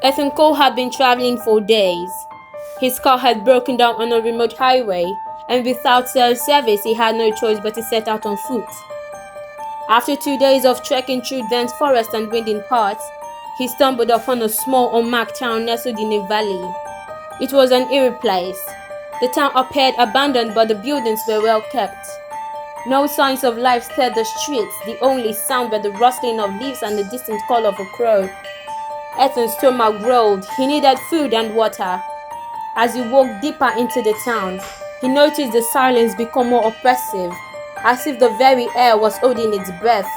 Ethan Cole had been traveling for days. His car had broken down on a remote highway, and without cell service, he had no choice but to set out on foot. After 2 days of trekking through dense forest and winding paths, he stumbled upon a small, unmarked town nestled in a valley. It was an eerie place. The town appeared abandoned, but the buildings were well kept. No signs of life stirred the streets. The only sound were the rustling of leaves and the distant call of a crow. Ethan's stomach growled. He needed food and water. As he walked deeper into the town, he noticed the silence become more oppressive, as if the very air was holding its breath.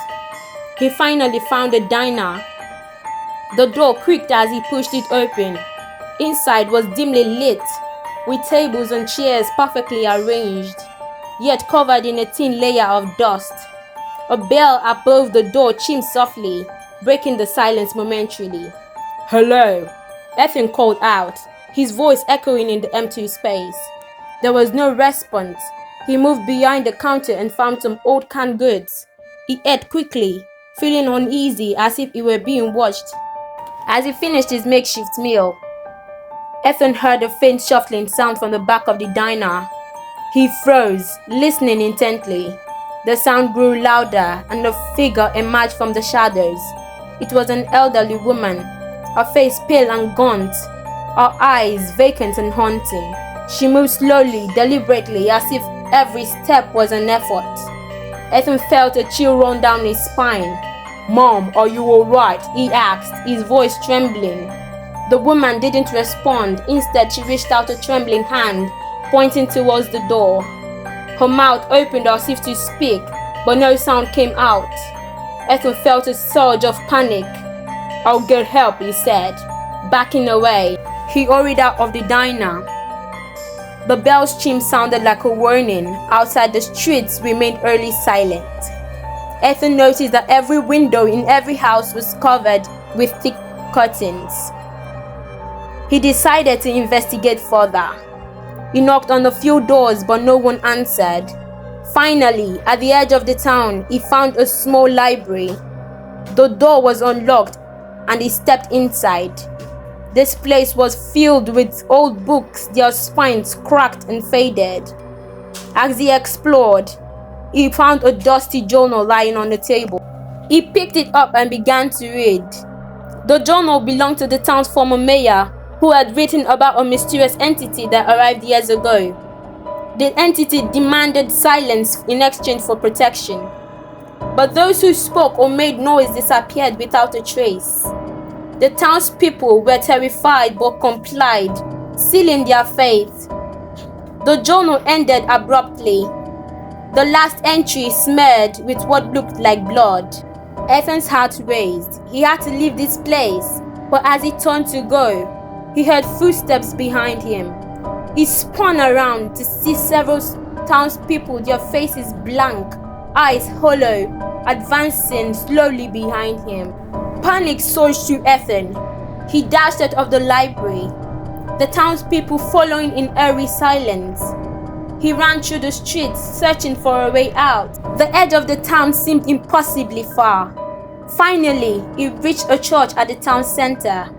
He finally found a diner. The door creaked as he pushed it open. Inside was dimly lit, with tables and chairs perfectly arranged, yet covered in a thin layer of dust. A bell above the door chimed softly, breaking the silence momentarily. "Hello," Ethan called out, his voice echoing in the empty space. There was no response. He moved behind the counter and found some old canned goods. He ate quickly, feeling uneasy as if he were being watched. As he finished his makeshift meal, Ethan heard a faint shuffling sound from the back of the diner. He froze, listening intently. The sound grew louder, and a figure emerged from the shadows. It was an elderly woman, her face pale and gaunt, her eyes vacant and haunting. She moved slowly, deliberately, as if every step was an effort. Ethan felt a chill run down his spine. "Mom, are you alright?" he asked, his voice trembling. The woman didn't respond. Instead, she reached out a trembling hand, pointing towards the door. Her mouth opened as if to speak, but no sound came out. Ethan felt a surge of panic. "I'll get help," he said, backing away. He hurried out of the diner. The bell's chime sounded like a warning. Outside, the streets remained eerily silent. Ethan noticed that every window in every house was covered with thick curtains. He decided to investigate further. He knocked on a few doors, but no one answered. Finally, at the edge of the town, he found a small library. The door was unlocked, and he stepped inside. This place was filled with old books, their spines cracked and faded. As he explored, he found a dusty journal lying on the table. He picked it up and began to read. The journal belonged to the town's former mayor, who had written about a mysterious entity that arrived years ago. The entity demanded silence in exchange for protection. But those who spoke or made noise disappeared without a trace. The townspeople were terrified but complied, sealing their fate. The journal ended abruptly. The last entry smeared with what looked like blood. Ethan's heart raced. He had to leave this place, but as he turned to go, he heard footsteps behind him. He spun around to see several townspeople, their faces blank, eyes hollow, advancing slowly behind him. Panic surged through Ethan. He dashed out of the library, the townspeople following in eerie silence. He ran through the streets, searching for a way out. The edge of the town seemed impossibly far. Finally, he reached a church at the town center.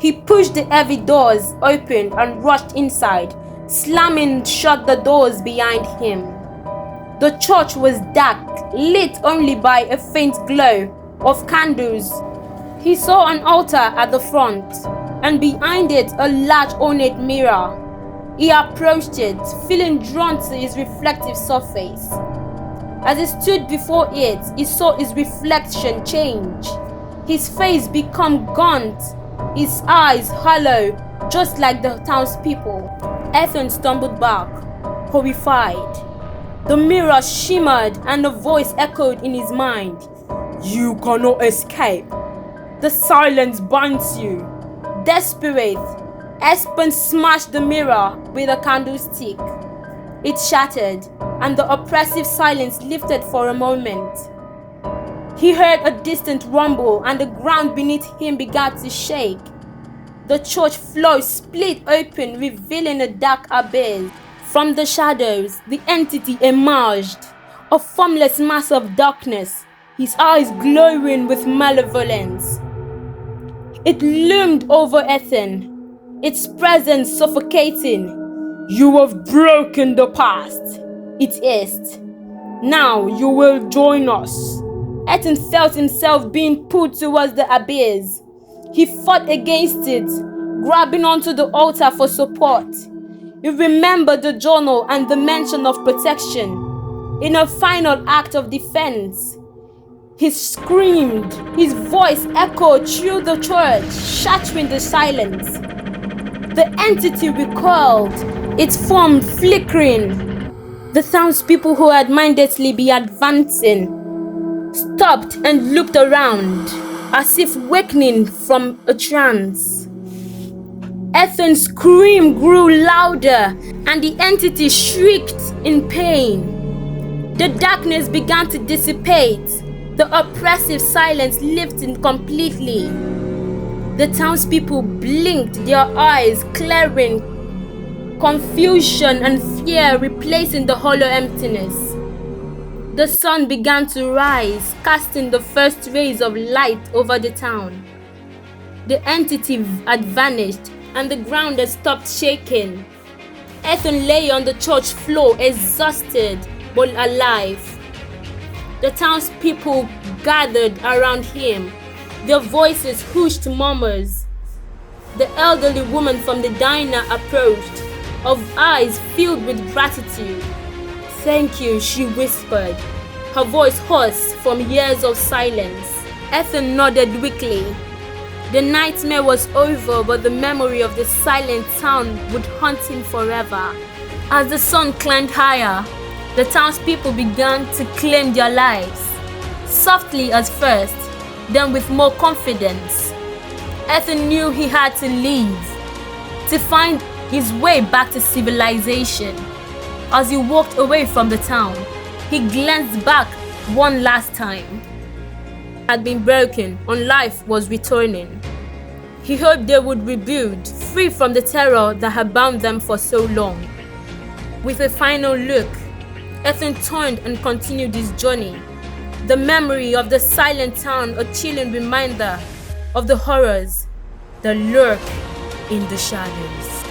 He pushed the heavy doors open and rushed inside, slamming shut the doors behind him. The church was dark, lit only by a faint glow of candles. He saw an altar at the front, and behind it a large ornate mirror. He approached it, feeling drawn to its reflective surface. As he stood before it, he saw his reflection change. His face become gaunt, his eyes hollow, just like the townspeople. Ethan stumbled back, horrified. The mirror shimmered and a voice echoed in his mind. "You cannot escape. The silence binds you." Desperate, Espen smashed the mirror with a candlestick. It shattered, and the oppressive silence lifted for a moment. He heard a distant rumble, and the ground beneath him began to shake. The church floor split open, revealing a dark abyss. From the shadows, the entity emerged, a formless mass of darkness, his eyes glowing with malevolence. It loomed over Ethan, its presence suffocating. "You have broken the past," it hissed. "Now you will join us." Ethan felt himself being pulled towards the abyss. He fought against it, grabbing onto the altar for support. He remembered the journal and the mention of protection. In a final act of defense, he screamed. His voice echoed through the church, shattering the silence. The entity recoiled, its form flickering. The townspeople who had mindedly been advancing stopped and looked around, as if wakening from a trance. Ethan's scream grew louder, and the entity shrieked in pain. The darkness began to dissipate, the oppressive silence lifting completely. The townspeople blinked, their eyes clearing, confusion and fear replacing the hollow emptiness. The sun began to rise, casting the first rays of light over the town. The entity had vanished, and the ground had stopped shaking. Ethan lay on the church floor, exhausted but alive. The townspeople gathered around him, their voices hushed murmurs. The elderly woman from the diner approached, her eyes filled with gratitude. "Thank you," she whispered, her voice hoarse from years of silence. Ethan nodded weakly. The nightmare was over, but the memory of the silent town would haunt him forever. As the sun climbed higher, the townspeople began to claim their lives, softly at first, then with more confidence. Ethan knew he had to leave, to find his way back to civilization. As he walked away from the town, he glanced back one last time. Had been broken, and life was returning. He hoped they would rebuild, free from the terror that had bound them for so long. With a final look, Ethan turned and continued his journey. The memory of the silent town, a chilling reminder of the horrors that lurk in the shadows.